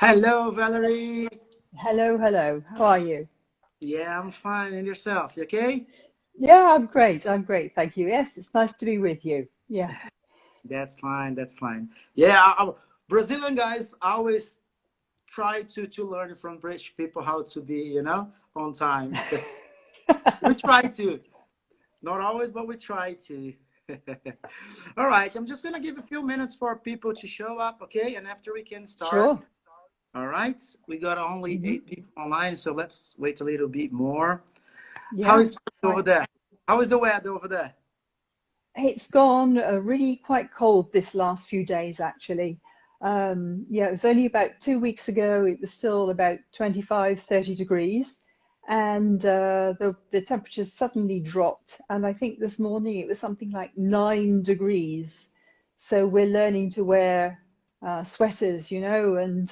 Hello, Valerie. Hello, hello. How are you? Yeah, I'm fine. And yourself? You okay? Yeah, I'm great. I'm great. Thank you. Yes, it's nice to be with you. Yeah. That's fine. That's fine. Yeah, Brazilian guys always try to learn from British people how to be, on time. We try to. Not always, but we try to. All right. I'm just gonna give a few minutes for people to show up, okay? And after we can start. Sure. All right. We got only Hmm. 8 people online, so let's wait a little bit more. How Yeah, is it over fine. there? How is the weather over there? It's gone really quite cold this last few days, actually. Yeah, it was only about 2 weeks ago. It was still about 25, 30 degrees, and the temperatures suddenly dropped. And I think this morning it was something like 9 degrees. So we're learning to wear sweaters, and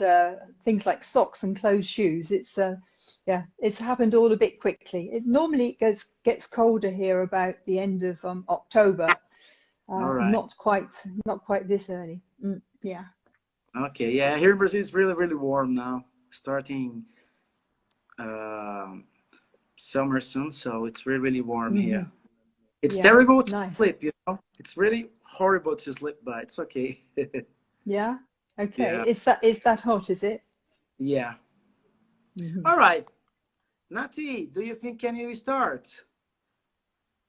things like socks and closed shoes. Yeah, it's happened all a bit quickly. It normally gets colder here about the end of October. All right. Not quite this early. Yeah. Okay. Yeah, here in Brazil it's really, really warm now. Starting um, summer soon, so it's really, really warm Hmm. here. It's Yeah. terrible to Nice. sleep, It's really horrible to sleep, but it's okay. Yeah. Okay. Yeah. Is that hot, is it? Yeah. Hmm. All right. Nati, do you think can you start?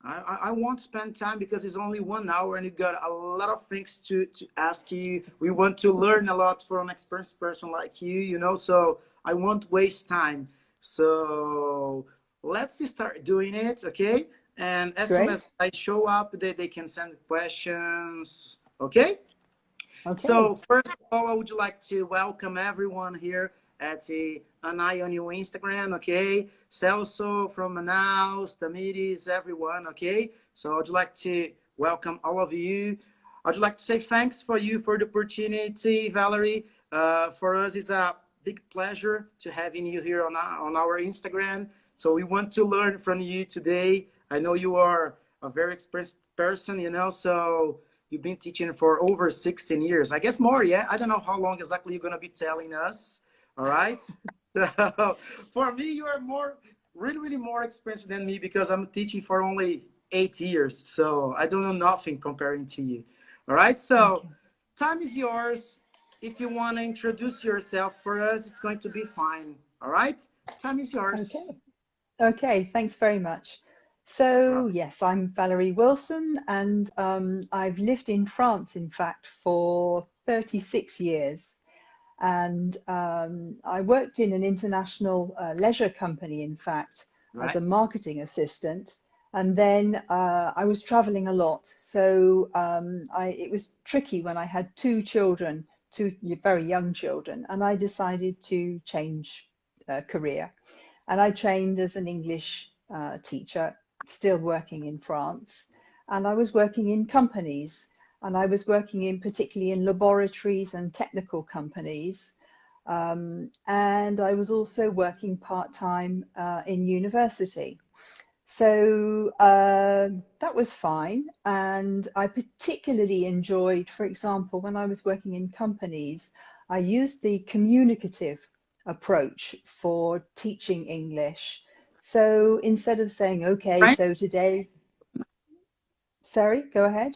I won't spend time because it's only 1 hour and you got a lot of things to ask you. We want to learn a lot from an experienced person like you, so I won't waste time. So let's start doing it, okay? And as soon as Great. I show up, they can send questions, okay? Okay. So first of all, I would like to welcome everyone here at an eye on your Instagram, okay? Celso from Manaus, Tamiris, everyone, okay? So I'd like to welcome all of you. I'd like to say thanks for you for the opportunity, Valerie. For us, it's a big pleasure to having you here on our Instagram. So we want to learn from you today. I know you are a very experienced person, so you've been teaching for over 16 years. I guess more, yeah? I don't know how long exactly you're going to be telling us. All right. So for me, you are really, really more experienced than me because I'm teaching for only 8 years. So I don't know nothing comparing to you. All right. So Okay. time is yours. If you want to introduce yourself for us, it's going to be fine. All right. Time is yours. Okay. Okay. Thanks very much. So yes, I'm Valerie Wilson, and I've lived in France, in fact, for 36 years. And I worked in an international leisure company, in fact, as Right. a marketing assistant. And then I was traveling a lot. So it was tricky when I had two children, two very young children, and I decided to change career. And I trained as an English teacher, still working in France. And I was working in companies, and I was working in particularly in laboratories and technical companies. And I was also working part-time in university. So that was fine. And I particularly enjoyed, for example, when I was working in companies, I used the communicative approach for teaching English. So instead of saying, okay, Fran- so today, sorry, go ahead.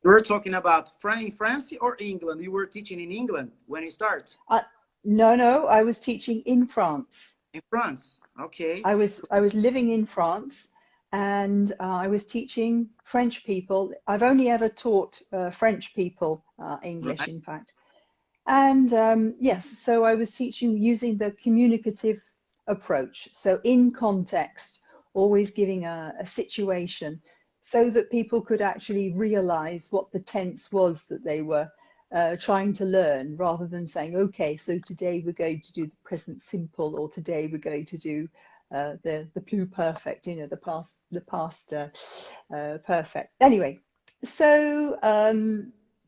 You were talking about France or England. You were teaching in England when you start. Uh, no, no, I was teaching in France. In France. Okay. I was living in France, and I was teaching French people. I've only ever taught French people English, Right. in fact. And yes, so I was teaching using the communicative approach. So in context, always giving a situation so that people could actually realize what the tense was that they were trying to learn, rather than saying, okay, so today we're going to do the present simple, or today we're going to do the pluperfect, the past perfect. Anyway, so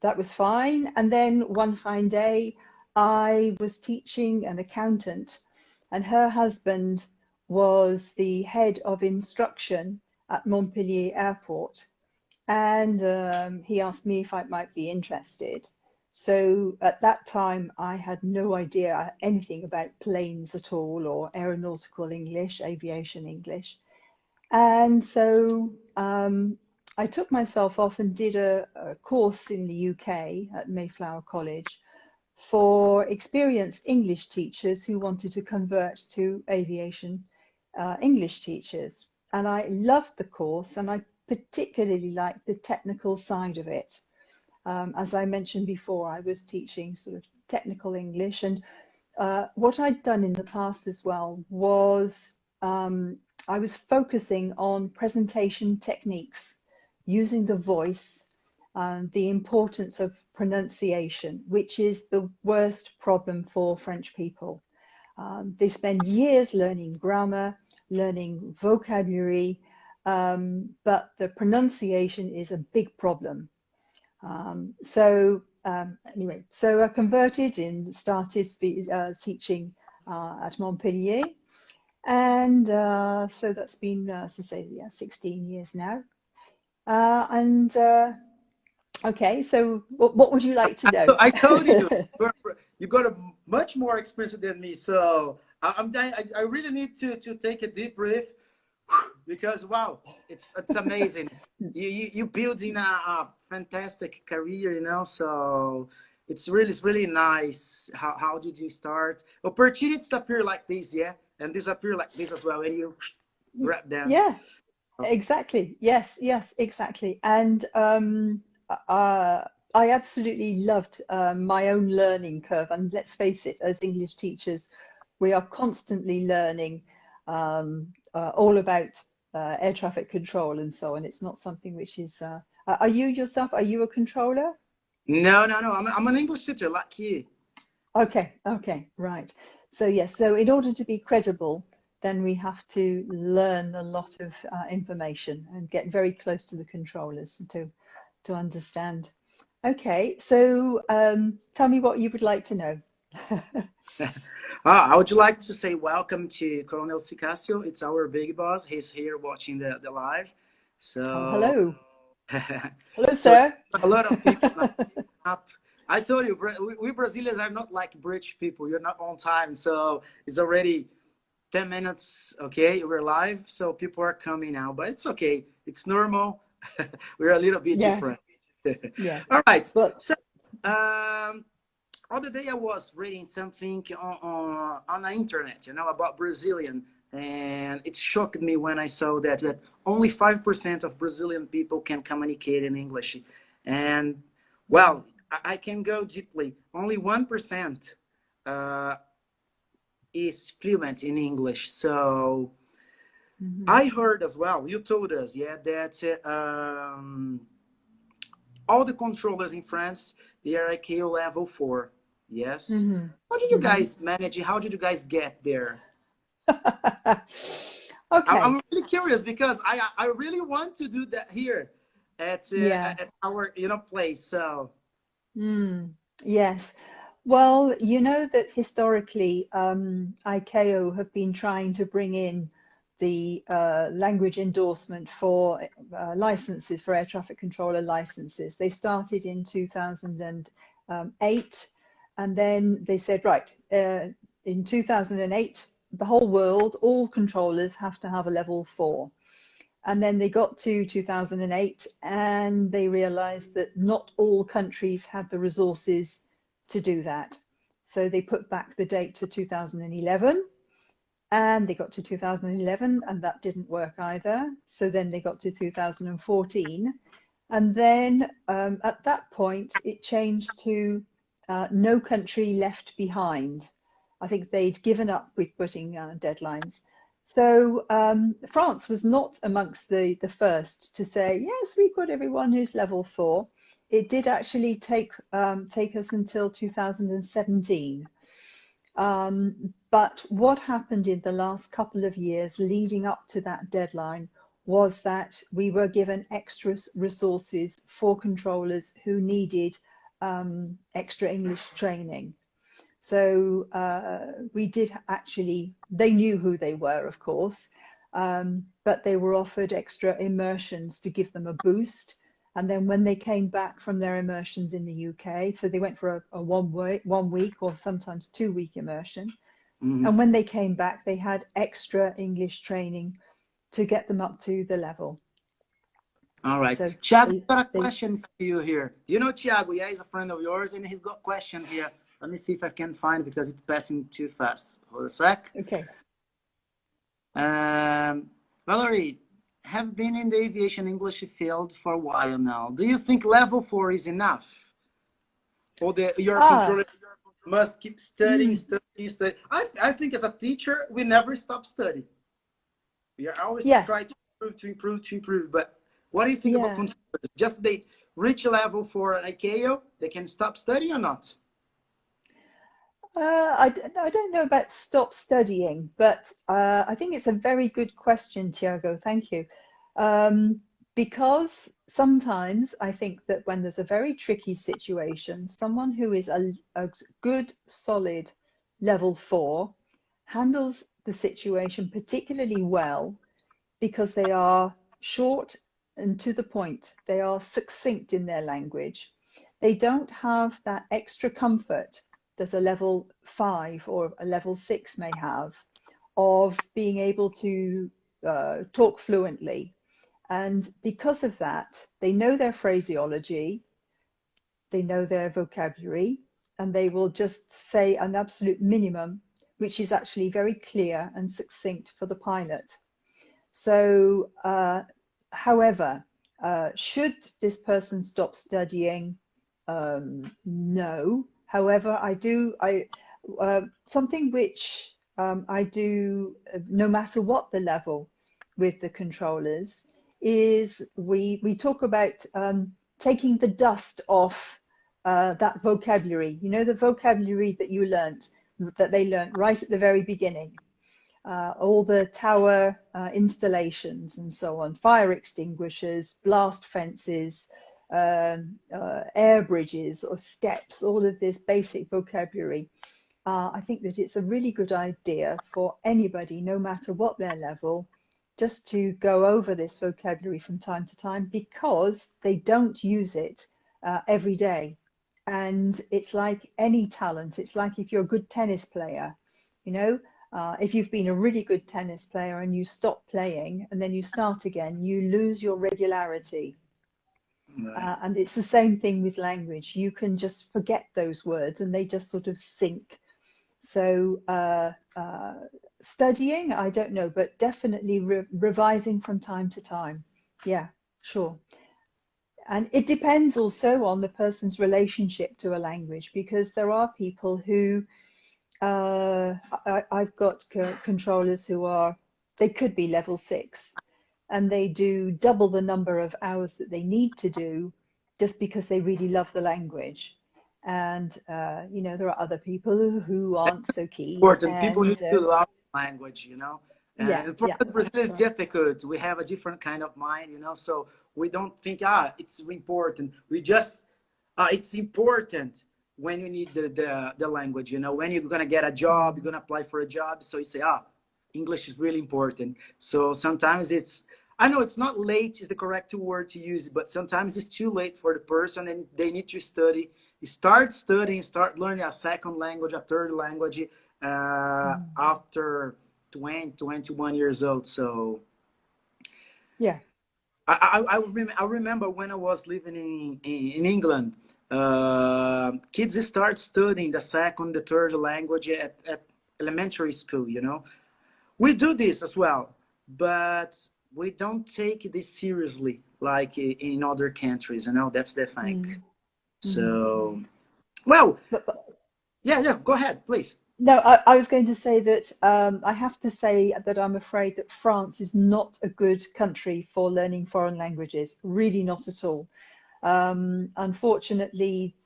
that was fine. And then one fine day, I was teaching an accountant, and her husband was the head of instruction at Montpellier Airport. And he asked me if I might be interested. So at that time, I had no idea anything about planes at all, or aeronautical English, aviation English. And so I took myself off and did a course in the UK at Mayflower College for experienced English teachers who wanted to convert to aviation English teachers. And I loved the course, and I particularly liked the technical side of it. As I mentioned before, I was teaching sort of technical English, and what I'd done in the past as well was I was focusing on presentation techniques, using the voice, and the importance of pronunciation, which is the worst problem for French people. They spend years learning grammar, learning vocabulary, but the pronunciation is a big problem. Anyway, so I converted and started teaching at Montpellier, and so that's been, as I say, yeah, 16 years now. And okay, so what would you like to know? I told you, you got a much more experience than me. So I really need to take a deep breath because wow, it's amazing. You building a fantastic career, you know. So it's really nice. How did you start? Opportunities appear like this, yeah, and disappear like this as well, and you grab them. Yeah, exactly. Yes, yes, exactly. And I absolutely loved my own learning curve. And let's face it, as English teachers, we are constantly learning all about air traffic control and so on. It's not something which is. Are you yourself? Are you a controller? No, no, no. I'm an English teacher like you. Okay, okay, right. So yes, so in order to be credible, then we have to learn a lot of information and get very close to the controllers to understand. Okay, so tell me what you would like to know. I would like to say welcome to Colonel Sicasio. It's our big boss. He's here watching the live. Oh, So, hello. Hello, so sir. a lot of people now up. I told you, we Brazilians are not like British people. You're not on time. So it's already 10 minutes. Okay, we're live. So people are coming now, but it's okay. It's normal. We're a little bit Yeah, different. yeah. All right. Well, So, um, other day I was reading something on the internet, you know, about Brazilian, and it shocked me when I saw that only 5% of Brazilian people can communicate in English, and mm, well, I can go deeply. Only 1% uh, is fluent in English. So mhm, I heard as well. You told us, yeah, that all the controllers in France, they are ICAO level 4. Yes. mhm, How did you mhm. guys manage it? How did you guys get there? Okay, I'm really curious because I really want to do that here yeah. at our place. So Mm, yes. Well, you know that historically, ICAO have been trying to bring in the language endorsement for licenses, for air traffic controller licenses. They started in 2008, and then they said, right, in 2008, the whole world, all controllers have to have a level 4. And then they got to 2008 and they realized that not all countries had the resources to do that. So they put back the date to 2011, and they got to 2011 and that didn't work either. So then they got to 2014. And then at that point, it changed to no country left behind. I think they'd given up with putting deadlines. So France was not amongst the first to say, yes, we've got everyone who's level 4. It did actually take us until 2017. But what happened in the last couple of years leading up to that deadline was that we were given extra resources for controllers who needed extra English training. So we did actually, they knew who they were, of course, but they were offered extra immersions to give them a boost. And then when they came back from their immersions in the UK, so they went for a 1 week or sometimes 2 week immersion. Mhm. And when they came back, they had extra English training to get them up to the level. All right. So Tiago, they, got a they, question for you here. You know Tiago, yeah, he's a friend of yours, and he's got a question here. Let me see if I can find it because it's passing too fast. Hold a sec. okay. Um, Valerie, have been in the aviation English field for a while now. Do you think level 4 is enough? Or your Ah, controller must keep studying, mm, studying, studying? I think as a teacher, we never stop studying. We are always yeah, trying to improve, to improve, to improve. But what do you think about yeah. controllers? Just they reach a level for an ICAO, they can stop studying or not? I don't know about stop studying, but I think it's a very good question, Tiago. Thank you. Um, because sometimes I think that when there's a very tricky situation, someone who is a good, solid level 4 handles the situation particularly well because they are short and to the point. They are succinct in their language. They don't have that extra comfort that a level 5 or a level 6 may have of being able to talk fluently. And because of that, they know their phraseology, they know their vocabulary, and they will just say an absolute minimum, which is actually very clear and succinct for the pilot. So, however, should this person stop studying? No. However, something which I do no matter what the level with the controllers is we talk about taking the dust off that vocabulary. You know, the vocabulary that you learnt, that they learnt right at the very beginning, all the tower installations and so on, fire extinguishers, blast fences, air bridges or steps, all of this basic vocabulary. I think that it's a really good idea for anybody, no matter what their level, just to go over this vocabulary from time to time because they don't use it every day. And it's like any talent. It's like if you're a good tennis player, you know, if you've been a really good tennis player and you stop playing and then you start again, you lose your regularity. Right. And it's the same thing with language. You can just forget those words and they just sort of sink. So studying, I don't know, but definitely revising from time to time. Yeah, sure. And it depends also on the person's relationship to a language because there are people who I've got controllers who are, they could be level 6 and they do double the number of hours that they need to do just because they really love the language. And, you know, there are other people who aren't so keen. Important. People And need to love language, you know. yeah, And for yeah, the Brazil, that's it's right. difficult. We have a different kind of mind, you know. So we don't think, it's important. We just, it's important when you need the language, you know. When you're gonna get a job, you're Mm, gonna apply for a job. So you say, English is really important. So sometimes it's, I know it's not late is the correct word to use, but sometimes it's too late for the person and they need to study. Start studying, start learning a second language, a third language mm. after 20, 21 years old. So Yeah. I remember when I was living in England, kids start studying the second, the third language at elementary school, you know. We do this as well, but we don't take this seriously like in other countries, you know. That's the thing. Mm, mm. So, well, But yeah, yeah, go ahead, please. no, I was going to say that I have to say that I'm afraid that France is not a good country for learning foreign languages, really not at all. Unfortunately,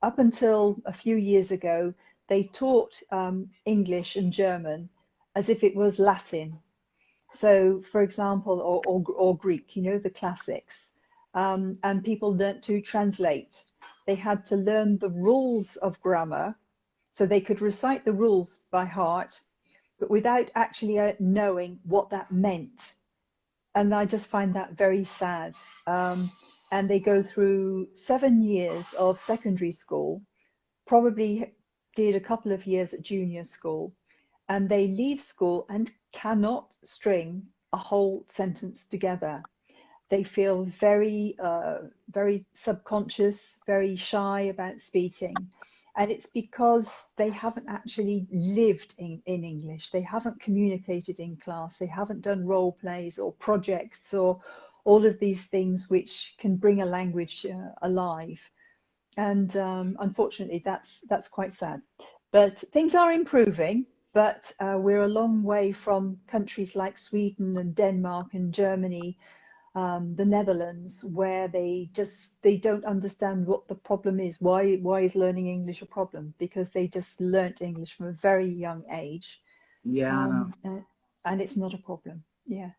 up until a few years ago, they taught English and German as if it was Latin. So, for example, or Greek, you know, the classics. And people learnt to translate. They had to learn the rules of grammar so they could recite the rules by heart, but without actually knowing what that meant. and I just find that very sad. And they go through 7 years of secondary school, probably did a couple of years at junior school, and they leave school and cannot string a whole sentence together. They feel very subconscious, very shy about speaking. And it's because they haven't actually lived in English. They haven't communicated in class. They haven't done role plays or projects or all of these things which can bring a language alive. And unfortunately, that's quite sad. But things are improving. But we're a long way from countries like Sweden and Denmark and Germany, the Netherlands, where they don't understand what the problem is. Why is learning English a problem? Because they just learnt English from a very young age, Yeah, I know. um, uh, and it's not a problem. Yeah.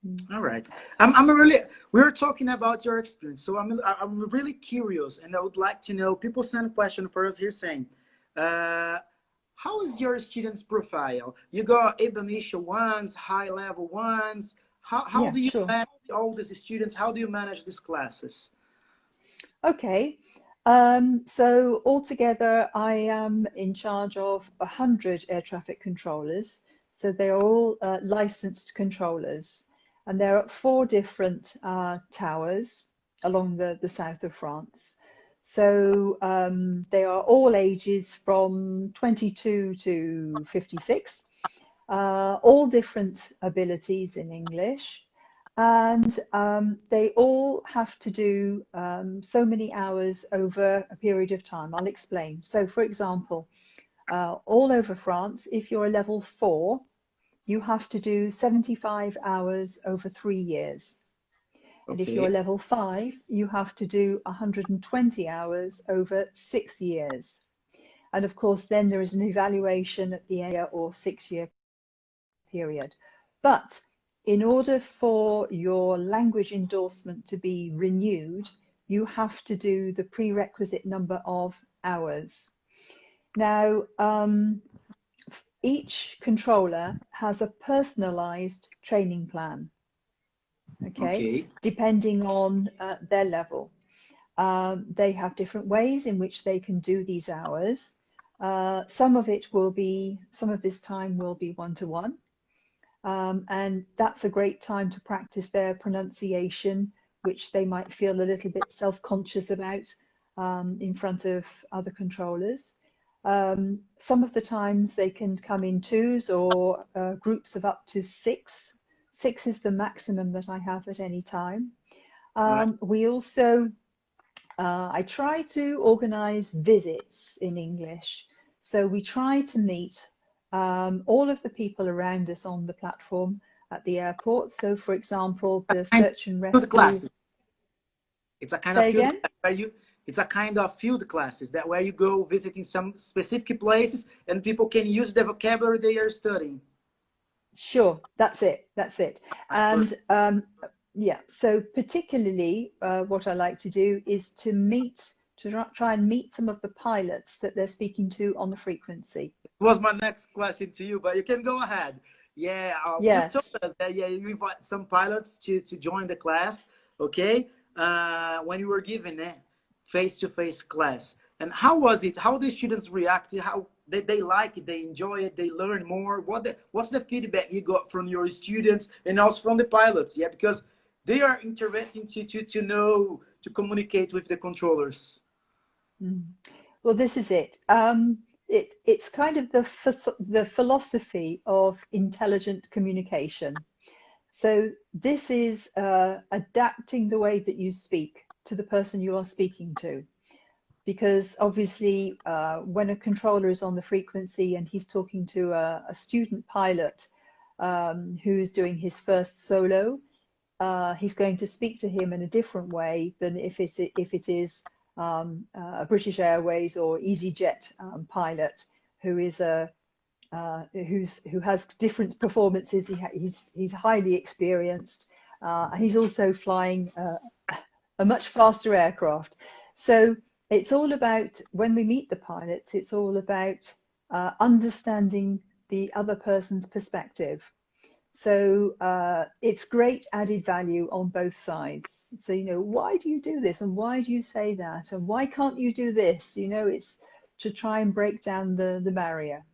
Mm. All right. I'm really, we're talking about your experience. So I'm really curious and I would like to know, people send a question for us here saying, uh, how is your students profile? You got initial ones, high level ones. How Yeah, do you sure. manage all these students? How do you manage these classes? Okay. So altogether, I am in charge of 100 air traffic controllers. So they are all licensed controllers, and they're at four different towers along the south of France. So they are all ages from 22 to 56, all different abilities in English, and they all have to do so many hours over a period of time. I'll explain. So, for example, all over France, if you're a level 4, you have to do 75 hours over 3 years. And if you're a Okay. level 5, you have to do 120 hours over 6 years. And of course, then there is an evaluation at the end of the 6 year period. But in order for your language endorsement to be renewed, you have to do the prerequisite number of hours. Now, each controller has a personalized training plan, okay, Okay. depending on their level. They have different ways in which they can do these hours. Some of this time will be one-to-one. And that's a great time to practice their pronunciation, which they might feel a little bit self-conscious about in front of other controllers. Some of the times they can come in twos or groups of up to six. Six is the maximum that I have at any time. Right. We also, I try to organize visits in English. So we try to meet all of the people around us on the platform at the airport. So, for example, the Kind search and of field rescue. classes. It's a kind of Say field again? class where you. It's a kind of field classes that where you go visiting some specific places and people can use the vocabulary they are studying. Sure, that's it. That's it. Right. And yeah, so particularly what I like to do is try and meet some of the pilots that they're speaking to on the frequency. Was my next question to you, but you can go ahead. Yeah, you Yeah, told us that yeah, you invite some pilots to join the class, okay? When you were given a face-to-face class, and how was it? How the students reacted? How they like it? They enjoy it? They learn more? What's the feedback you got from your students and also from the pilots? Yeah, because they are interesting to know to communicate with the controllers. mm. Well, this is it. It's kind of the philosophy of intelligent communication. So this is adapting the way that you speak to the person you are speaking to. Because obviously, when a controller is on the frequency and he's talking to a student pilot who's doing his first solo, he's going to speak to him in a different way than if it is a British Airways or EasyJet pilot who is who has different performances. He's highly experienced, and he's also flying a much faster aircraft. So it's all about, when we meet the pilots, it's all about understanding the other person's perspective. So it's great added value on both sides. So, you know, why do you do this? And why do you say that? And why can't you do this? You know, it's to try and break down the barrier.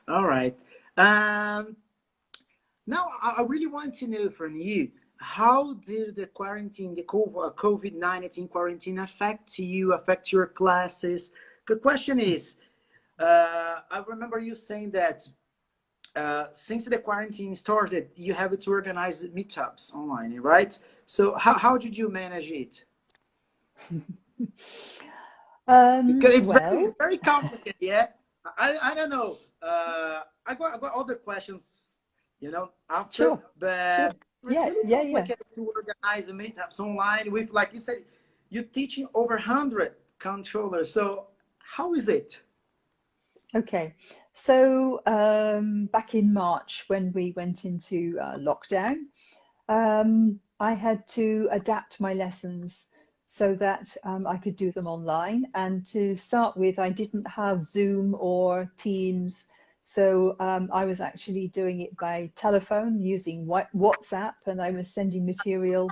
All right. Now, I really want to know from you, how did the quarantine, the COVID-19 quarantine affect you, affect your classes? The question is, I remember you saying that since the quarantine started, you have to organize meetups online, right? So how did you manage it? Because Well, it's very complicated, yeah. I don't know. I got other questions, after, sure, sure. but it's Yeah, really yeah, yeah. complicated to organize meetups online with, like you said, you're teaching over 100 controllers. So how is it? Okay. So back in March when we went into lockdown, I had to adapt my lessons so that I could do them online. And to start with, I didn't have Zoom or Teams. So I was actually doing it by telephone using WhatsApp, and I was sending material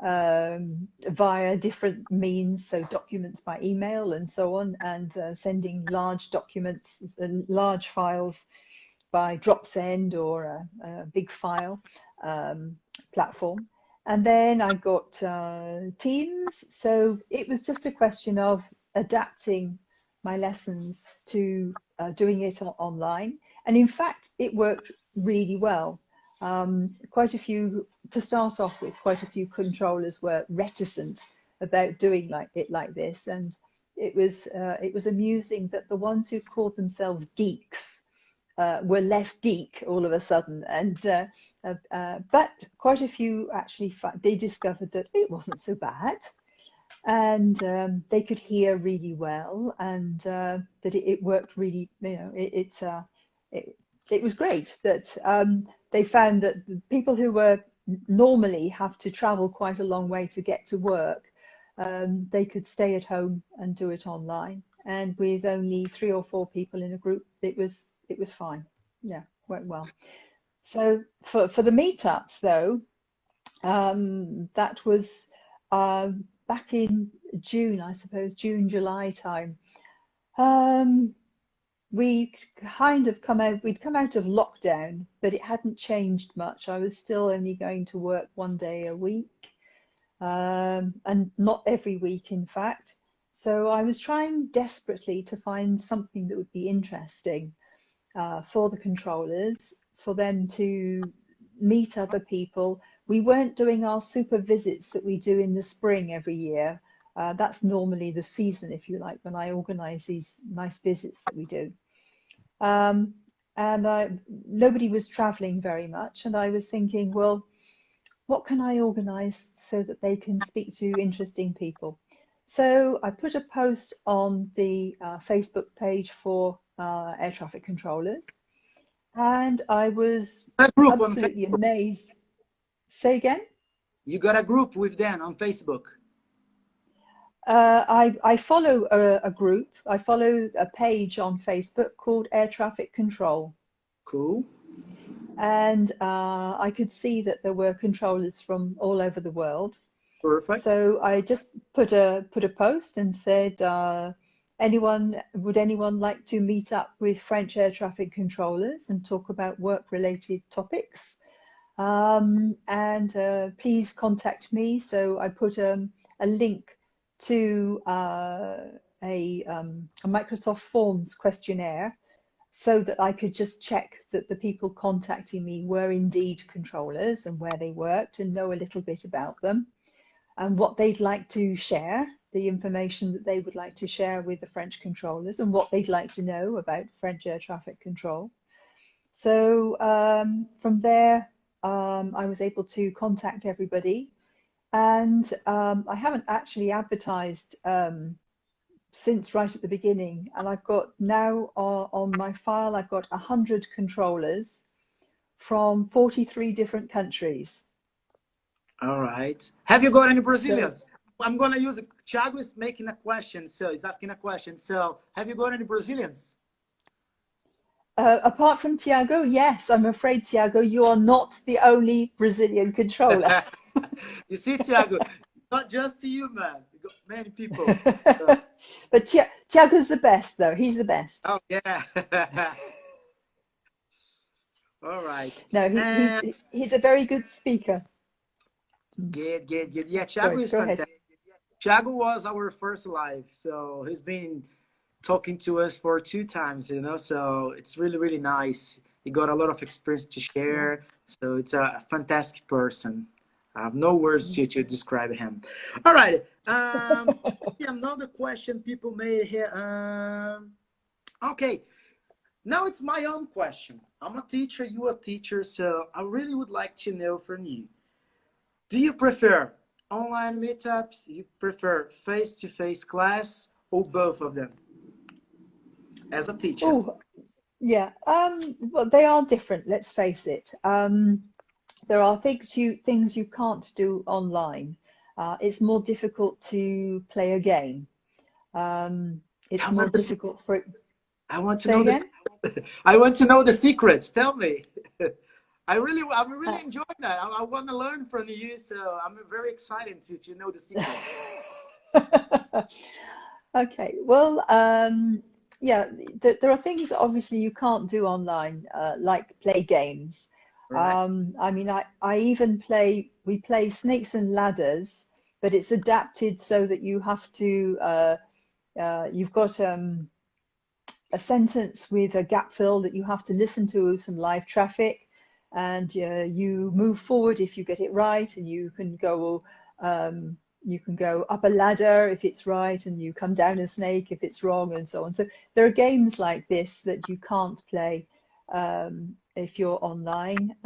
via different means, so documents by email and so on, and sending large documents, large files by Dropsend or a big file platform. And then I got Teams. So it was just a question of adapting my lessons to doing it online. And in fact, it worked really well. Quite a few, to start off with, quite a few controllers were reticent about doing like this. And it was amusing that the ones who called themselves geeks were less geek all of a sudden, and but quite a few actually they discovered that it wasn't so bad, and they could hear really well, and that it worked really. You know, it it was great that they found that the people who were normally have to travel quite a long way to get to work, they could stay at home and do it online. And with only 3 or 4 people in a group, it was fine. Yeah, went well. So for the meetups though, that was back in June, I suppose, June, July time. Um, we kind of we'd come out of lockdown, but it hadn't changed much. I was still only going to work 1 day a week, and not every week, in fact. So I was trying desperately to find something that would be interesting for the controllers, for them to meet other people. We weren't doing our super visits that we do in the spring every year. That's normally the season, if you like, when I organise these nice visits that we do. Um, and nobody was travelling very much, and I was thinking, well, what can I organise so that they can speak to interesting people? So I put a post on the Facebook page for air traffic controllers, and I was A group on absolutely Facebook. amazed. Say again? You got a group with them on Facebook. I follow a group, I follow a page on Facebook called Air Traffic Control. Cool. And I could see that there were controllers from all over the world. Perfect. So I just put a post and said, would anyone like to meet up with French air traffic controllers and talk about work-related topics? And please contact me. So I put a link to a Microsoft Forms questionnaire so that I could just check that the people contacting me were indeed controllers and where they worked, and know a little bit about them and what they'd like to share, the information that they would like to share with the French controllers, and what they'd like to know about French air traffic control. So from there, I was able to contact everybody, and I haven't actually advertised since right at the beginning, and I've got now on my file, I've got 100 controllers from 43 different countries. All right. Have you got any So Brazilians? I'm gonna use it. Thiago is making a question, so he's asking a question. So, have you got any Brazilians? Apart from Tiago, yes, I'm afraid, Tiago, you are not the only Brazilian controller. You see, Thiago, not just you, man. You got many people. So, But Tiago's the best, though. He's the best. oh yeah. All right. No, And he's a very good speaker. good, good, good. Yeah, Thiago Sorry, is go ahead. fantastic. Thiago was our first live, so he's been talking to us for two times, so it's really, really nice. He got a lot of experience to Yeah. share, so it's a fantastic person. I have no words to describe him. All right. See another question people made here. Okay, now it's my own question. I'm a teacher, you a teacher, so I really would like to know from you. Do you prefer online meetups? You prefer face-to-face class or both of them as a teacher? Oh, yeah. Well, they are different, let's face it. There are things you can't do online. It's more difficult to play a game. It's I more want to see, difficult for it. I want to Say know this. again? I want to know the secrets. Tell me. I'm Uh, really enjoying that. I want to learn from you, so I'm very excited to know the secrets. Okay, well, yeah, there are things that obviously you can't do online, like play games. Right? I mean, we play Snakes and Ladders, but it's adapted so that you've got a sentence with a gap fill that you have to listen to some live traffic, and you move forward if you get it right, and you can go up a ladder if it's right, and you come down a snake if it's wrong, and so on. So there are games like this that you can't play if you're online.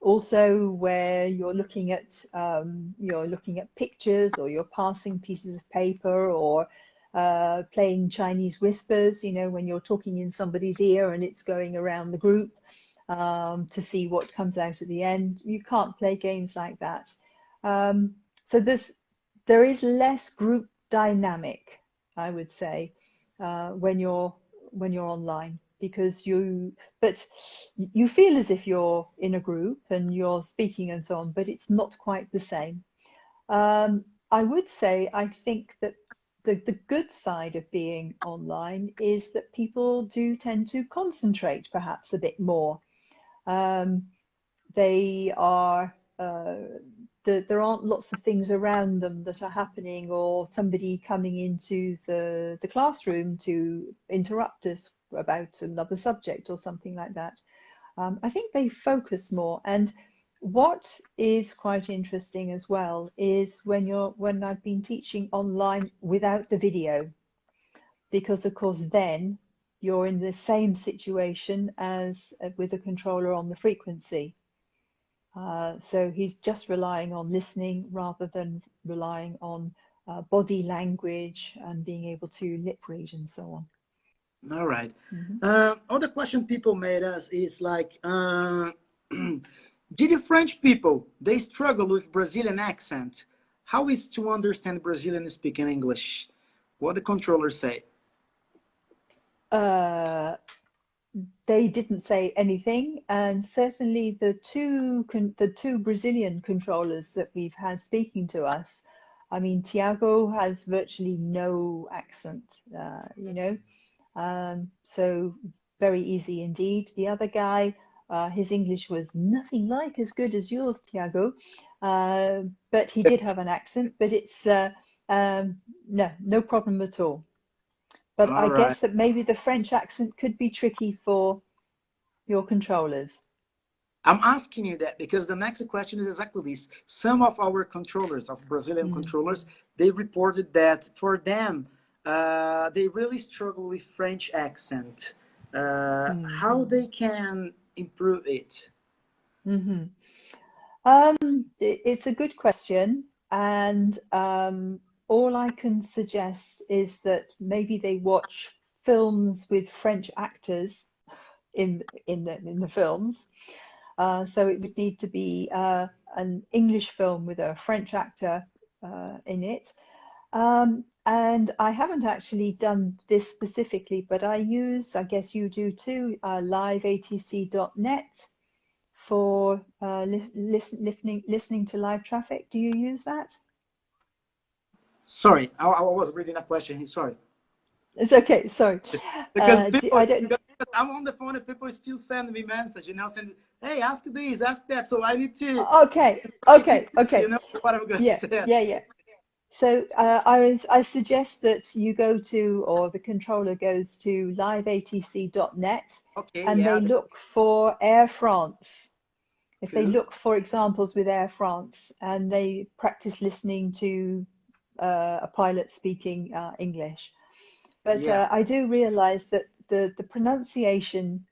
Also, where you're looking at pictures, or you're passing pieces of paper, or playing Chinese whispers, when you're talking in somebody's ear and it's going around the group to see what comes out at the end. You can't play games like that. So there is less group dynamic, I would say, when you're online, because but you feel as if you're in a group and you're speaking and so on, but it's not quite the same. I would say I think that the good side of being online is that people do tend to concentrate perhaps a bit more. Um, they are there aren't lots of things around them that are happening, or somebody coming into the classroom to interrupt us about another subject or something like that. I think they focus more. And what is quite interesting as well is when I've been teaching online without the video, because of course then you're in the same situation as with a controller on the frequency. So he's just relying on listening rather than relying on body language and being able to lip read and so on. All right. Mhm. Other question people made us is like, did the French people, they struggle with Brazilian accent? How is to understand Brazilian speaking English? What the controllers say? Uh, they didn't say anything, and certainly the two Brazilian controllers that we've had speaking to us, I mean, Tiago has virtually no accent, so very easy indeed. The other guy, his English was nothing like as good as yours, Tiago, but he did have an accent, but it's no problem at all. But All I right. guess that maybe the French accent could be tricky for your controllers. I'm asking you that because the next question is exactly this. Some of our controllers, of Brazilian Mm, controllers, they reported that for them, they really struggle with French accent. mm, How they can improve it? hmm it's a good question, and all I can suggest is that maybe they watch films with French actors in the films. So it would need to be an English film with a French actor in it. And I haven't actually done this specifically, but I use, I guess you do too, liveatc.net for listening to live traffic. Do you use that? Sorry, I was reading a question. Sorry. It's okay. Sorry. Because people, I don't. because I'm on the phone and people still send me message, send, hey, ask this, ask that. So I need to, Okay. Okay. Okay. what I'm going to Yeah. say. Yeah. Yeah. So I suggest that you go to, or the controller goes to liveatc.net, Okay, and they yeah, look for Air France. If they cool. look for examples with Air France and they practice listening to a pilot speaking English. But Yeah, I do realize that the pronunciation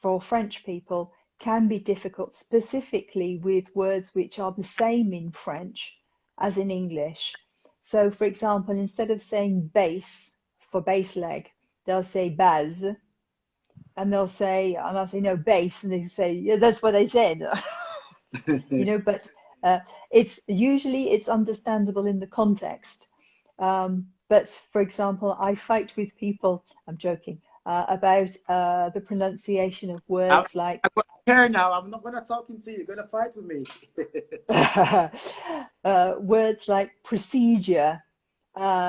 for French people can be difficult, specifically with words which are the same in French as in English. So, for example, instead of saying base for base leg, they'll say base, and I'll say, no, base, and they say, yeah, that's what I said. But it's usually it's understandable in the context. But for example, I fight with people, I'm joking, about the pronunciation of I'm, words like I'm going to care now. I'm not going to talking to you. You're going to fight with me. words like procedure,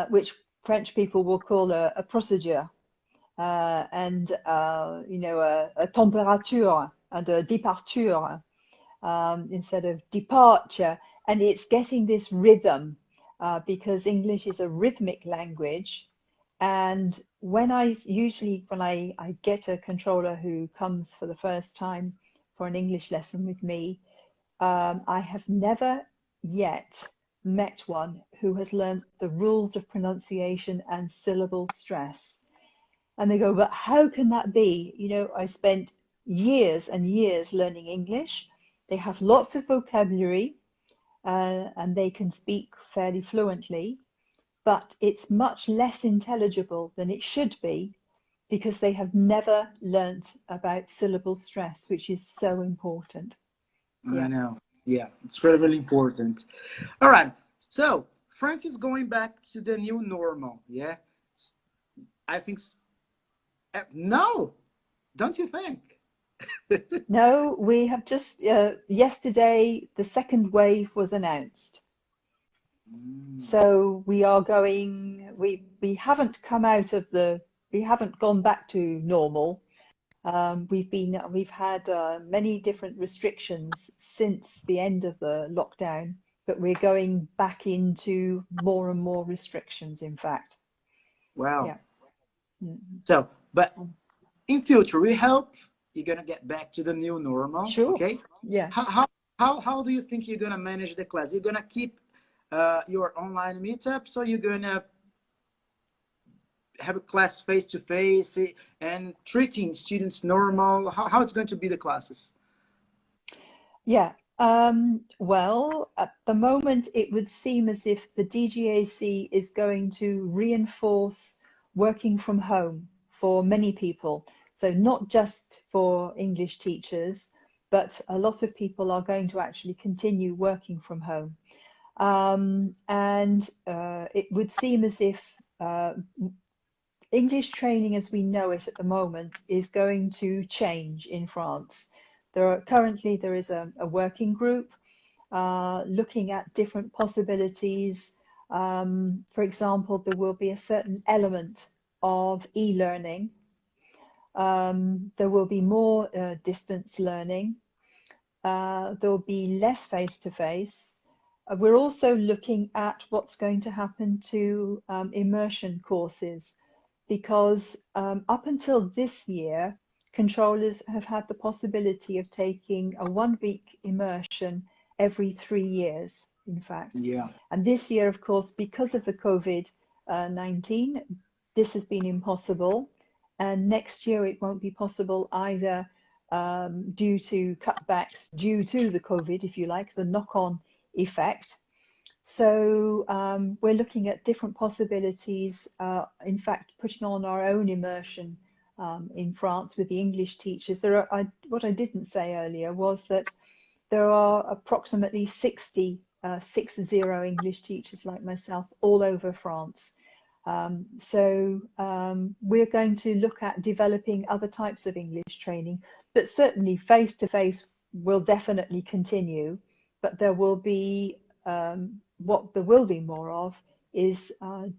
which French people will call a procedure, and a température and a départure, instead of departure. And it's getting this rhythm because English is a rhythmic language. And when I get a controller who comes for the first time for an English lesson with me, I have never yet met one who has learned the rules of pronunciation and syllable stress. And they go, but how can that be? I spent years and years learning English. They have lots of vocabulary, and they can speak fairly fluently, but it's much less intelligible than it should be because they have never learnt about syllable stress, which is so important. I Yeah. know. Yeah, it's really, really important. All right. So France is going back to the new normal. Yeah. I think, no, don't you think? No, we have just, yesterday, the second wave was announced. Mm. So we haven't come out of we haven't gone back to normal. We've had many different restrictions since the end of the lockdown, but we're going back into more and more restrictions, in fact. Wow. Yeah. Mhm. So, but So, in future, we hope you're gonna get back to the new normal. sure. Okay. Yeah. How how how do you think you're gonna manage the class? You're gonna keep your online meetups, or you're gonna have a class face to face and treating students normal? How it's going to be the classes? Yeah. Well, at the moment, it would seem as if the DGAC is going to reinforce working from home for many people. So not just for English teachers, but a lot of people are going to actually continue working from home. And it would seem as if English training as we know it at the moment is going to change in France. Currently there is a working group looking at different possibilities. For example, there will be a certain element of e-learning. There will be more distance learning. There will be less face-to-face. We're also looking at what's going to happen to immersion courses, because up until this year, controllers have had the possibility of taking a 1 week immersion every 3 years, in fact. Yeah. And this year, of course, because of the COVID-19, this has been impossible. And next year, it won't be possible either, due to cutbacks due to the COVID, if you like, the knock-on effect. So we're looking at different possibilities, in fact, putting on our own immersion in France with the English teachers. What I didn't say earlier was that there are approximately 60 6-0 English teachers like myself all over France. So we're going to look at developing other types of English training, but certainly face-to-face will definitely continue, but there will be, what there will be more of is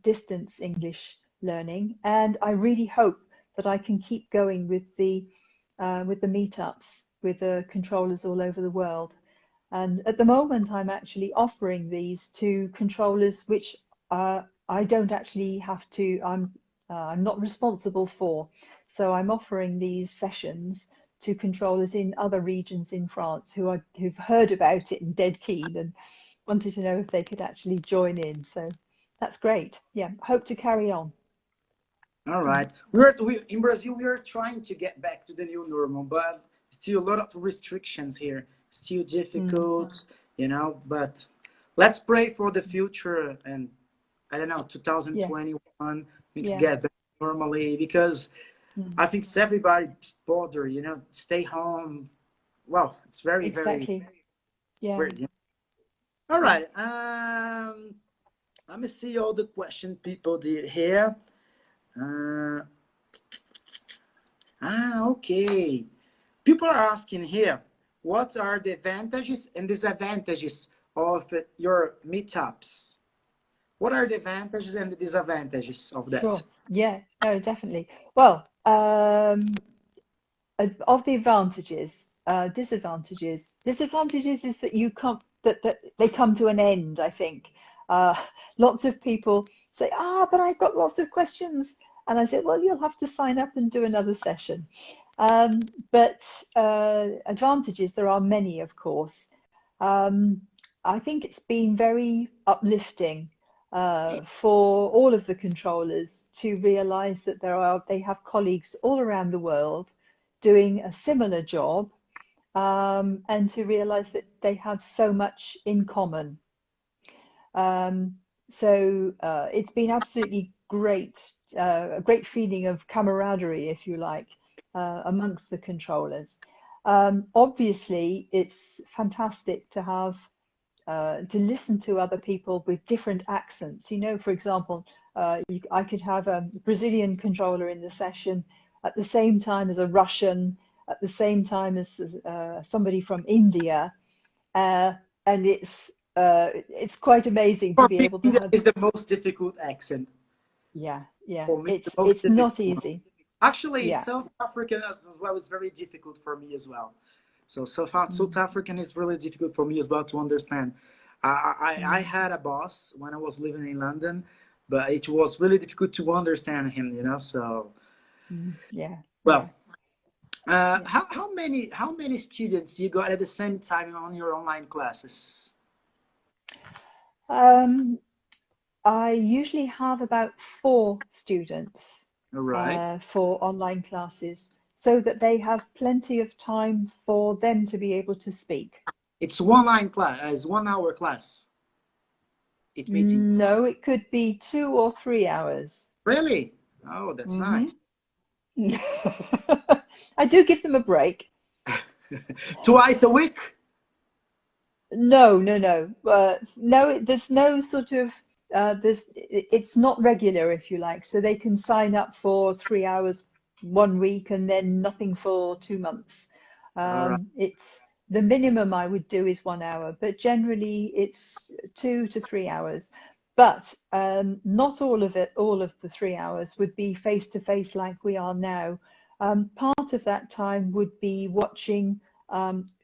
distance English learning. And I really hope that I can keep going with the meetups with the controllers all over the world. And at the moment, I'm actually offering these to controllers which I don't actually have to, I'm not responsible for. So I'm offering these sessions to controllers in other regions in France who've heard about it and dead keen and wanted to know if they could actually join in. So that's great. Yeah, hope to carry on. All right. In Brazil, we are trying to get back to the new normal, but still a lot of restrictions here. Still difficult, you know, but let's pray for the future and I don't know, Yeah, 2021 things yeah. get back normally because I think it's everybody's bothered, you know, stay home. Well, it's very, very Exactly. Yeah. weird. You know? All right. Let me see all the question people did here. Uh, okay. People are asking here, what are the advantages and disadvantages of your meetups? What are the advantages and the disadvantages of that? Sure. Yeah. No, definitely. Well, of the advantages, disadvantages is that you come that they come to an end, I think. Uh, Lots of people say, but I've got lots of questions. And I said, well, you'll have to sign up and do another session. Um, but advantages, there are many, of course. Um, I think it's been very uplifting for all of the controllers to realize that they have colleagues all around the world doing a similar job, and to realize that they have so much in common. Um, so it's been absolutely great, a great feeling of camaraderie, if you like, amongst the controllers. Obviously, it's fantastic to have to listen to other people with different accents. You know, for example, I could have a Brazilian controller in the session at the same time as a Russian, at the same time as somebody from India, and it's quite amazing to For be me, able to India have. is the most difficult accent. Yeah, yeah, For me, the most it's difficult not one. easy. Actually, Yeah. South African as well is very difficult for me as well. So South Mm, African is really difficult for me as well to understand. I mm, had a boss when I was living in London, but it was really difficult to understand him, you know. So yeah, well, yeah, yeah. how many students you got at the same time on your online classes? Um, I usually have about 4 students All right, for online classes so that they have plenty of time for them to be able to speak. it's one line class, it's 1 hour class. It meeting. No, it could be 2 or 3 hours. Really? Oh, that's Hmm. nice. I do give them a break. Twice a week? No, no, no. No, there's no sort of it's not regular, if you like. So they can sign up for 3 hours one week and then nothing for 2 months. All right. It's the minimum I would do is 1 hour, but generally it's 2 to 3 hours. But not all of it, all of the 3 hours would be face to face like we are now. Part of that time would be watching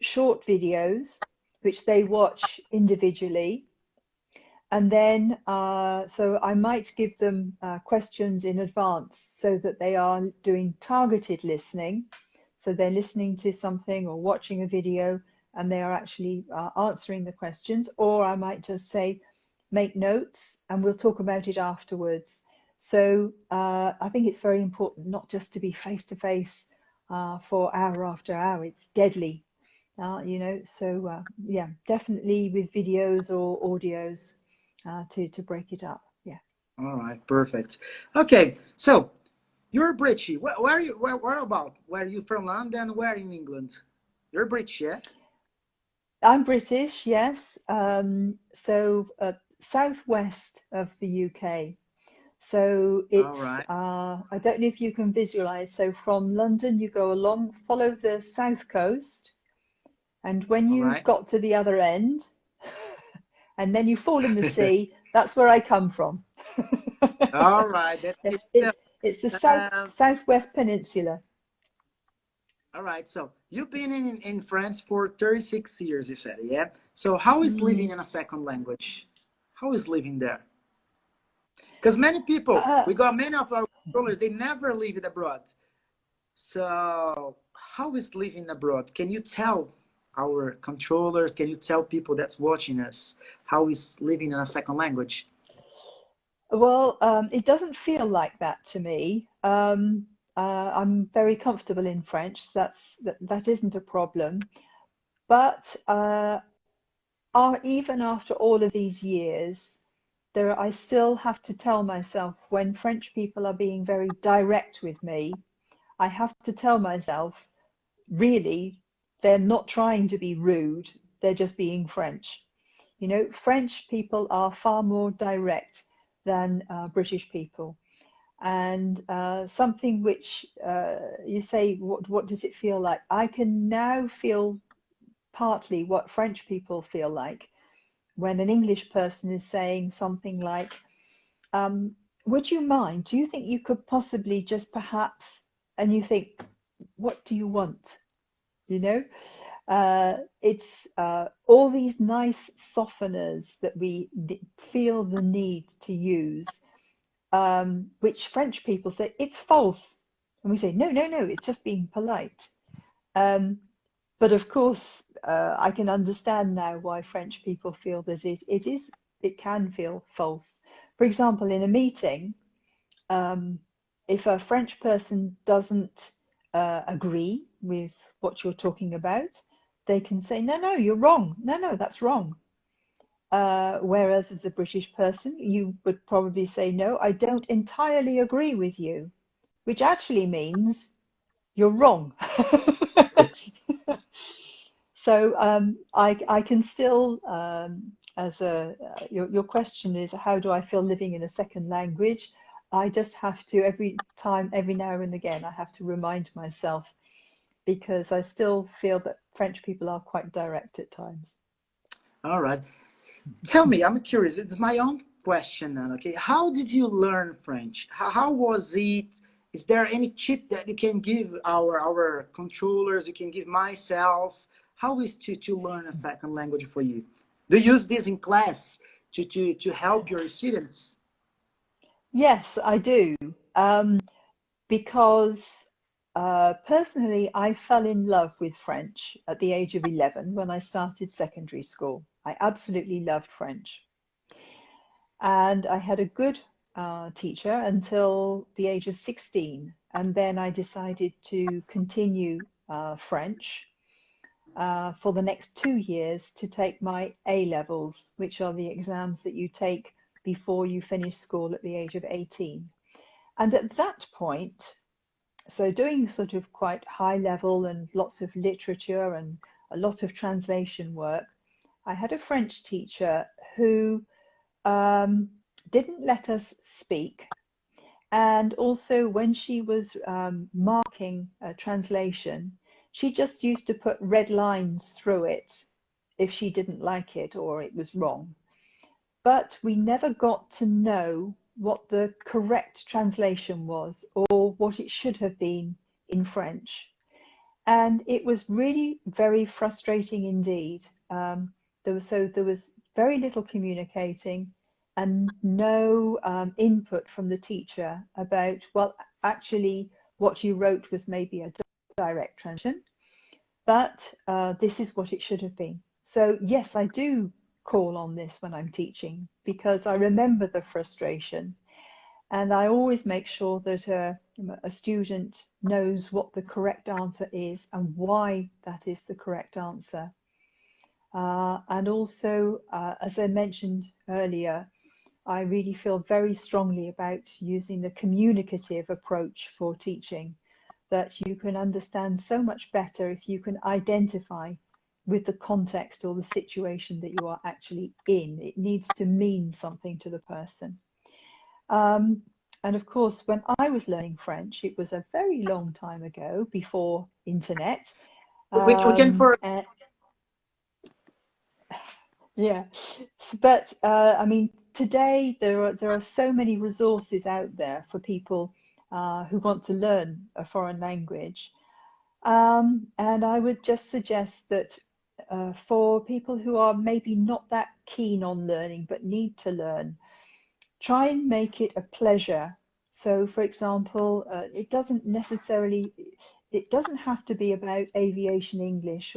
short videos which they watch individually. And then, so I might give them questions in advance so that they are doing targeted listening. So they're listening to something or watching a video and they are actually answering the questions. Or I might just say, make notes and we'll talk about it afterwards. So I think it's very important not just to be face to face for hour after hour. It's deadly, so yeah, definitely with videos or audios to break it up. Yeah. All right, perfect. Okay, so you're British. Where are you? Where about? Where are you from? London? Where in England? You're British, yeah? I'm British, yes. So southwest of the UK. So All it's, right, I don't know if you can visualize. So from London, you go along, follow the south coast, and when all you've right, got to the other end, and then you fall in the sea, that's where I come from. all right. That Yes, is it's the um, southwest peninsula. all right. So you've been in France for 36 years, you said, yeah? So how is living Mm. in a second language? How is living there? Because many people, Uh, we got many of our controllers, they never live it abroad. So how is living abroad? Can you tell our controllers, can you tell people that's watching us how is living in a second language? well, it doesn't feel like that to me. I'm very comfortable in French. That isn't a problem. But even after all of these years, I still have to tell myself when French people are being very direct with me, I have to tell myself, really, they're not trying to be rude, they're just being French. You know, French people are far more direct than British people. And something which you say, what does it feel like? I can now feel partly what French people feel like when an English person is saying something like, um, would you mind? Do you think you could possibly just perhaps, and you think, what do you want? You know, it's all these nice softeners that we feel the need to use, which French people say it's false. And we say, no, no, no, it's just being polite. Um, but of course, I can understand now why French people feel that it can feel false. For example, in a meeting, um, if a French person doesn't agree with what you're talking about, they can say, no, no, you're wrong. No, no, that's wrong. Whereas as a British person, you would probably say, no, I don't entirely agree with you, which actually means you're wrong. So I can still, as your question is, how do I feel living in a second language? I just have to every now and again, I have to remind myself because I still feel that French people are quite direct at times. All right. Tell me, I'm curious. It's my own question now. Okay, how did you learn French? How was it? Is there any tip that you can give our controllers? You can give myself. How is to learn a second language for you? Do you use this in class to help your students? Yes, I do. Because personally, I fell in love with French at the age of 11 when I started secondary school. I absolutely loved French. And I had a good teacher until the age of 16. And then I decided to continue French for the next 2 years to take my A levels, which are the exams that you take before you finish school at the age of 18. And at that point, so doing sort of quite high level and lots of literature and a lot of translation work, I had a French teacher who um, didn't let us speak. And also, when she was marking a translation, she just used to put red lines through it if she didn't like it or it was wrong. But we never got to know what the correct translation was or what it should have been in French. And it was really very frustrating indeed. There was very little communicating and no input from the teacher about, well, actually, what you wrote was maybe a direct translation, but this is what it should have been. So yes, I do call on this when I'm teaching because I remember the frustration and I always make sure that a student knows what the correct answer is and why that is the correct answer. And also, as I mentioned earlier, I really feel very strongly about using the communicative approach for teaching, that you can understand so much better if you can identify with the context or the situation that you are actually in. It needs to mean something to the person. And of course, when I was learning French, it was a very long time ago, before internet. We can for And yeah, but I mean, today there are so many resources out there for people who want to learn a foreign language. And I would just suggest that for people who are maybe not that keen on learning but need to learn, try and make it a pleasure. So, for example, it doesn't have to be about aviation English,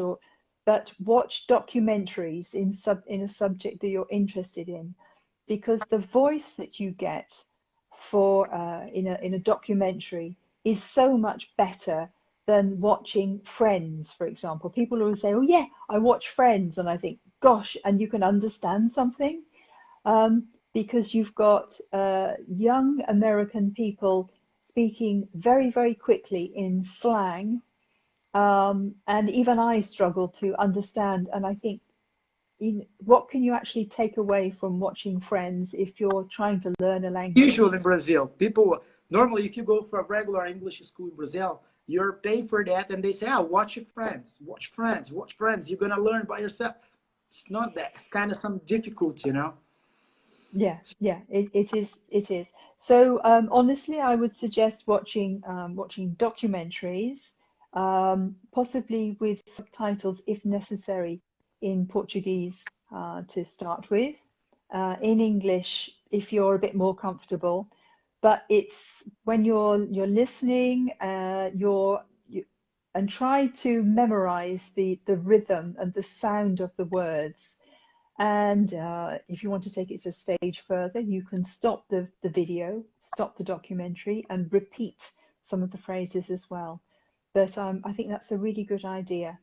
but watch documentaries in a subject that you're interested in, because the voice that you get for in a documentary is so much better than watching Friends, for example. People always say, "Oh yeah, I watch Friends," and I think, "Gosh," and you can understand something because you've got young American people speaking very, very quickly in slang, and even I struggle to understand. And I think, what can you actually take away from watching Friends if you're trying to learn a language? usually in Brazil, people normally if you go for a regular English school in Brazil, you're paying for that, and they say, "Ah, watch your friends, watch Friends, watch Friends. You're gonna learn by yourself." It's not that. It's kind of some difficulty, you know. Yeah, yeah, it is. It is. So honestly, I would suggest watching documentaries, possibly with subtitles if necessary in Portuguese to start with, in English if you're a bit more comfortable. But it's when you're listening, and try to memorize the rhythm and the sound of the words. And if you want to take it a stage further, you can stop the video, stop the documentary, and repeat some of the phrases as well. But I think that's a really good idea.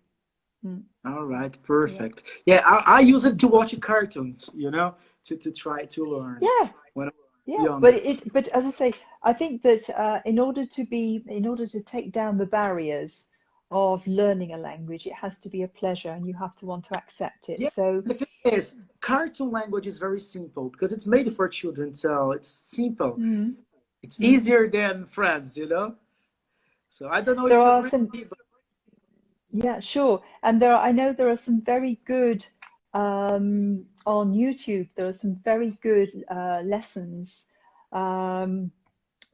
Mm, All right, yeah. perfect. Yeah, I use it to watch cartoons, you know, to try to learn Yeah, when I'm yeah. younger. But as I say, I think that in order to take down the barriers of learning a language, it has to be a pleasure, and you have to want to accept it. Yeah, So, the thing is, cartoon language is very simple because it's made for children, so it's simple. mm, It's mm. easier than Friends, you know. So I don't know There if you are agree some. with me, but Yeah, sure. And I know there are some very good on YouTube. There are some very good lessons. Um,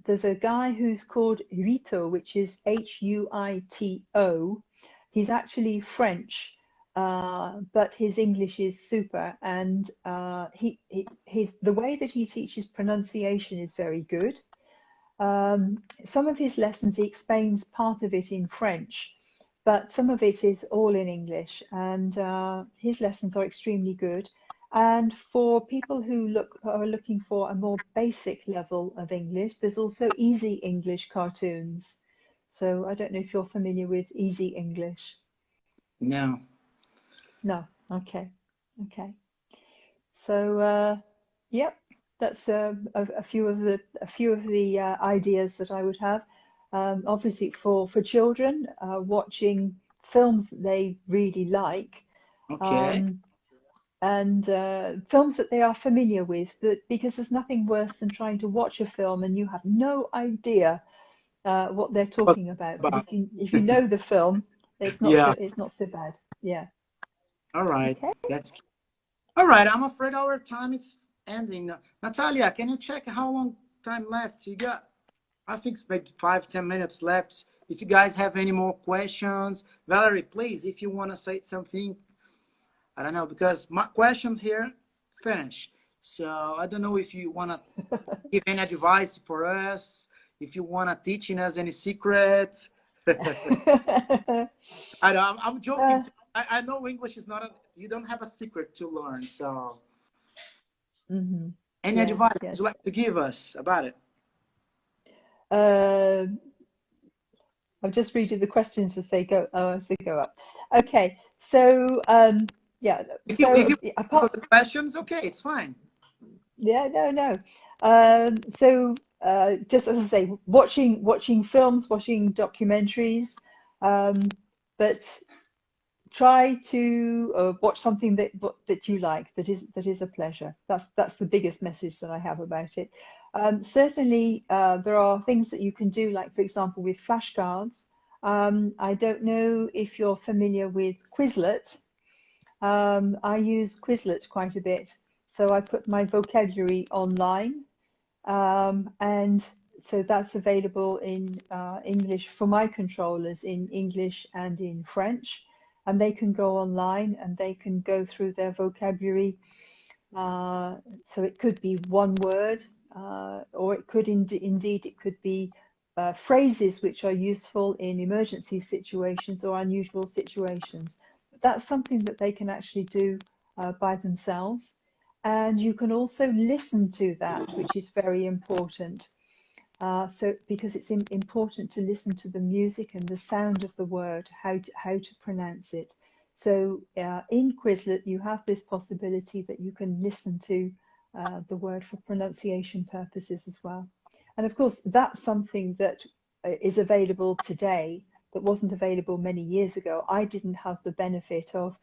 there's a guy who's called Huito, which is Huito. He's actually French, but his English is super, and the way that he teaches pronunciation is very good. Some of his lessons, he explains part of it in French, but some of it is all in English, and his lessons are extremely good. And for people who are looking for a more basic level of English, there's also Easy English cartoons. So I don't know if you're familiar with Easy English. no. No, okay, okay. So yep, that's a few of the ideas that I would have. Obviously, for children, watching films that they really like, Okay. um, and films that they are familiar with. Because there's nothing worse than trying to watch a film and you have no idea what they're What's talking about. But about? if you know the film, Yeah. it's not so bad. Yeah. All right. Okay. That's all right. I'm afraid our time is ending. Natalia, can you check how long time left you got? I think it's maybe 5, 10 minutes left. If you guys have any more questions, Valerie, please, if you want to say something, I don't know, because my questions here finish. So I don't know if you want to give any advice for us, if you want to teaching us any secrets. I know, I'm joking. Uh, Too. I know English is not you don't have a secret to learn. So mhm. any Yeah, advice yeah. would you like to give us about it? Uh, I'm just reading the questions as they go up. Okay, so yeah, If so you for apart, the questions, okay, it's fine. yeah, no, no. So just as I say, watching films, watching documentaries, um, but try to watch something that you like, that is a pleasure. That's the biggest message that I have about it. Certainly, there are things that you can do, like for example with flashcards. I don't know if you're familiar with Quizlet. I use Quizlet quite a bit, so I put my vocabulary online, and so that's available in English for my controllers, in English and in French, and they can go online and they can go through their vocabulary. So it could be one word, or it could indeed it could be phrases which are useful in emergency situations or unusual situations. That's something that they can actually do by themselves. And you can also listen to that, which is very important. So because it's important to listen to the music and the sound of the word, how to pronounce it. So in Quizlet, you have this possibility that you can listen to the word for pronunciation purposes as well. And of course, that's something that is available today that wasn't available many years ago. I didn't have the benefit of,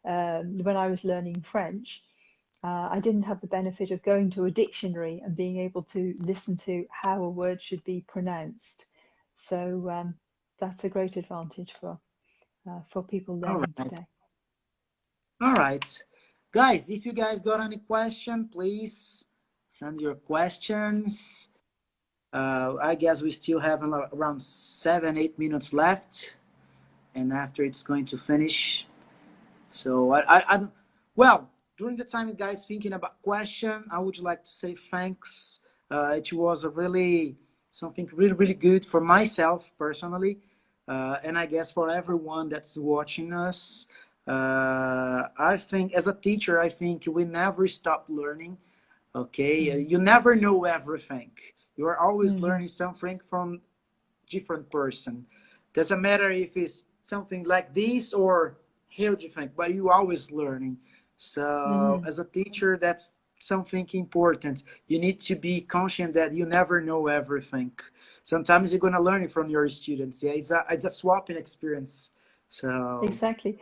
when I was learning French, I didn't have the benefit of going to a dictionary and being able to listen to how a word should be pronounced. So that's a great advantage for people All learning right. today. All right. Guys, if you guys got any question, please send your questions. I guess we still have around 7, 8 minutes left, and after it's going to finish. So well, during the time, guys, thinking about question, I would like to say thanks. It was a really something really good for myself personally, and I guess for everyone that's watching us. I think as a teacher, I think we never stop learning. Okay, Mm. you never know everything. You are always Mm-hmm. learning something from different person. Doesn't matter if it's something like this or how different, but you always learning. So Mm-hmm. as a teacher, that's something important. You need to be conscious that you never know everything. Sometimes you're gonna learn it from your students. Yeah, it's a swapping experience. So Exactly.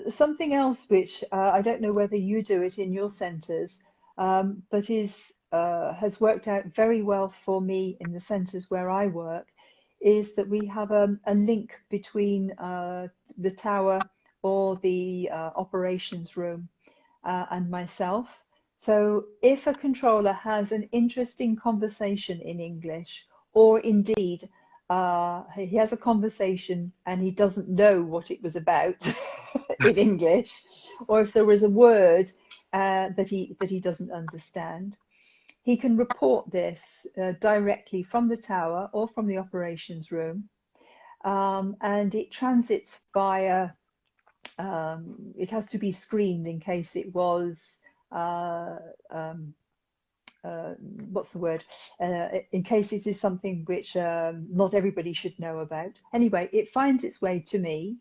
Something else which I don't know whether you do it in your centres, but has worked out very well for me in the centres where I work, is that we have a link between the tower or the operations room and myself. So if a controller has an interesting conversation in English, or indeed he has a conversation and he doesn't know what it was about in English, or if there was a word that he doesn't understand, he can report this directly from the tower or from the operations room, and it transits via it has to be screened in case it was uh, um, what's the word? In case this is something which not everybody should know about. Anyway, it finds its way to me,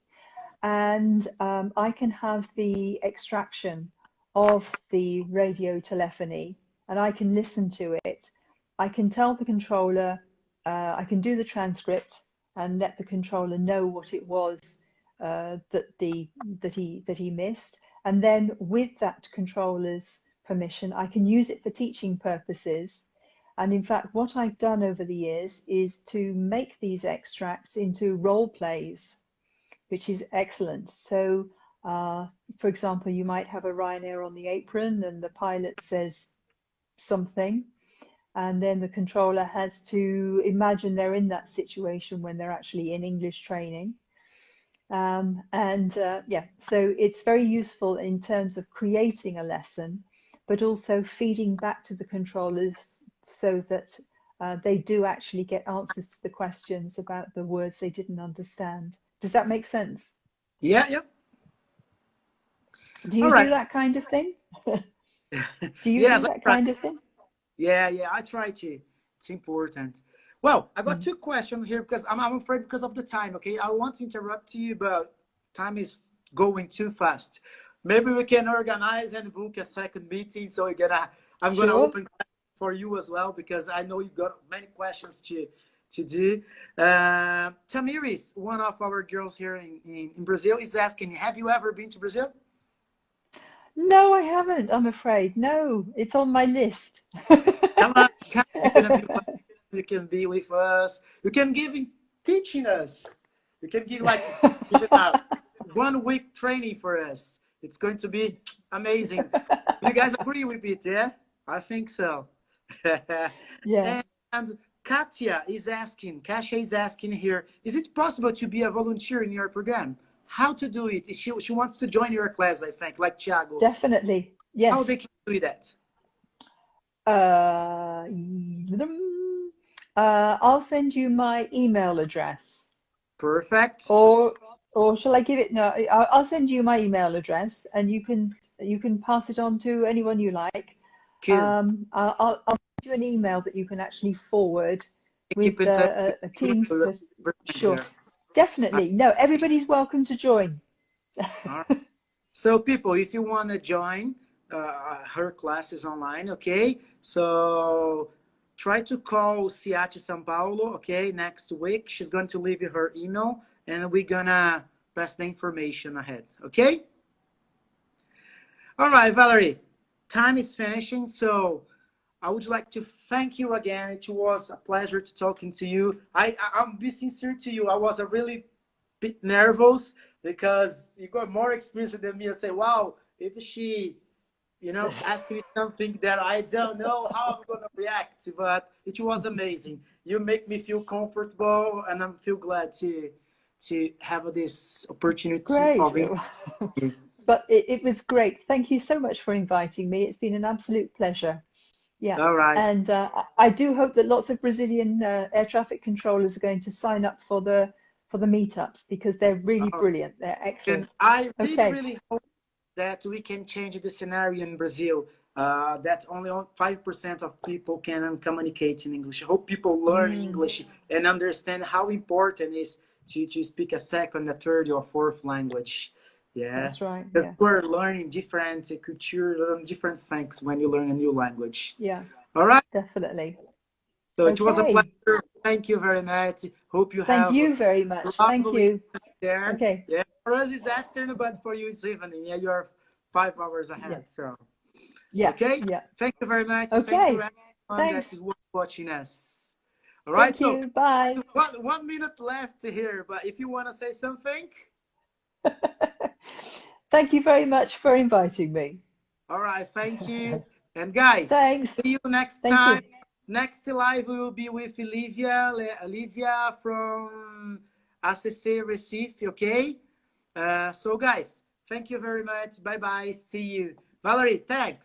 and I can have the extraction of the radio telephony, and I can listen to it. I can tell the controller, I can do the transcript and let the controller know what it was that he missed, and then with that controller's permission, I can use it for teaching purposes. And in fact, what I've done over the years is to make these extracts into role plays, which is excellent. So, for example, you might have a Ryanair on the apron and the pilot says something, and then the controller has to imagine they're in that situation when they're actually in English training. Yeah, so it's very useful in terms of creating a lesson, but also feeding back to the controllers so that they do actually get answers to the questions about the words they didn't understand. Does that make sense? yeah, yeah. Do All you do right. that kind of thing? Do you do Yes, I that try. kind of thing? Yeah, yeah, I try to. It's important. Well, I got Mm. two questions here because I'm afraid because of the time. Okay, I want to interrupt you, but time is going too fast. Maybe we can organize and book a second meeting. I'm gonna Sure. open for you as well because I know you got many questions to do. Tamiris, one of our girls here in Brazil, is asking, have you ever been to Brazil? No, I haven't, I'm afraid. No, it's on my list. Come on, come. You're gonna be you can be with us. You can give teaching us. You can give like give a 1 week training for us. It's going to be amazing. You guys agree with it? Yeah, I think so. Yeah, And Kasia is asking here, is it possible to be a volunteer in your program? How to do it? She wants to join your class, I think, like Thiago. definitely. How Yes. they can do that? Uh, I'll send you my email address. Perfect. Or shall I give it? No, I'll send you my email address, and you can pass it on to anyone you like. Cool. I'll send you an email that you can actually forward Keep with in touch. a Teams. Sure, There. definitely. No, everybody's welcome to join. All right. So, people, if you want to join her classes online, okay? So, try to call Ciati São Paulo, okay? Next week, she's going to leave you her email, and we're gonna pass the information ahead, okay? All right, Valerie, time is finishing, so I would like to thank you again. It was a pleasure to talking to you. I'm be sincere to you. I was a really bit nervous because you got more experience than me. I say, wow, if she, ask me something that I don't know how I'm gonna react. But it was amazing. You make me feel comfortable, and I'm feel glad to have this opportunity Great. of. But it was great. Thank you so much for inviting me. It's been an absolute pleasure. Yeah. All right. And I do hope that lots of Brazilian air traffic controllers are going to sign up for the meetups because they're really All right. brilliant. They're And excellent. I really, Okay. really hope that we can change the scenario in Brazil. That only 5% of people can communicate in English. I hope people learn Mm, English and understand how important it is to speak a second, a third, or fourth language. Yeah, that's right. because Yeah. we're learning different culture, learn different things when you learn a new language. Yeah, All right. definitely. So it was a Okay. pleasure. Thank you very much. Hope you Thank have a you very much. Thank lovely you. there. Okay. Yeah, for us it's afternoon, but for you it's evening. Yeah, you're 5 hours Yeah. ahead. So, Yeah. okay. Yeah. Thank you very much. Thank you Okay. everyone that Thanks. is watching us. All right. Thank So, you. Bye. 1 minute left here, but if you want to say something, Thank you very much for inviting me. all right. Thank you. And guys, Thanks. see you next Thank time. you. Next live we will be with Olivia from ACC Recife. Okay. So, guys, thank you very much. Bye bye. See you. Valerie, thanks.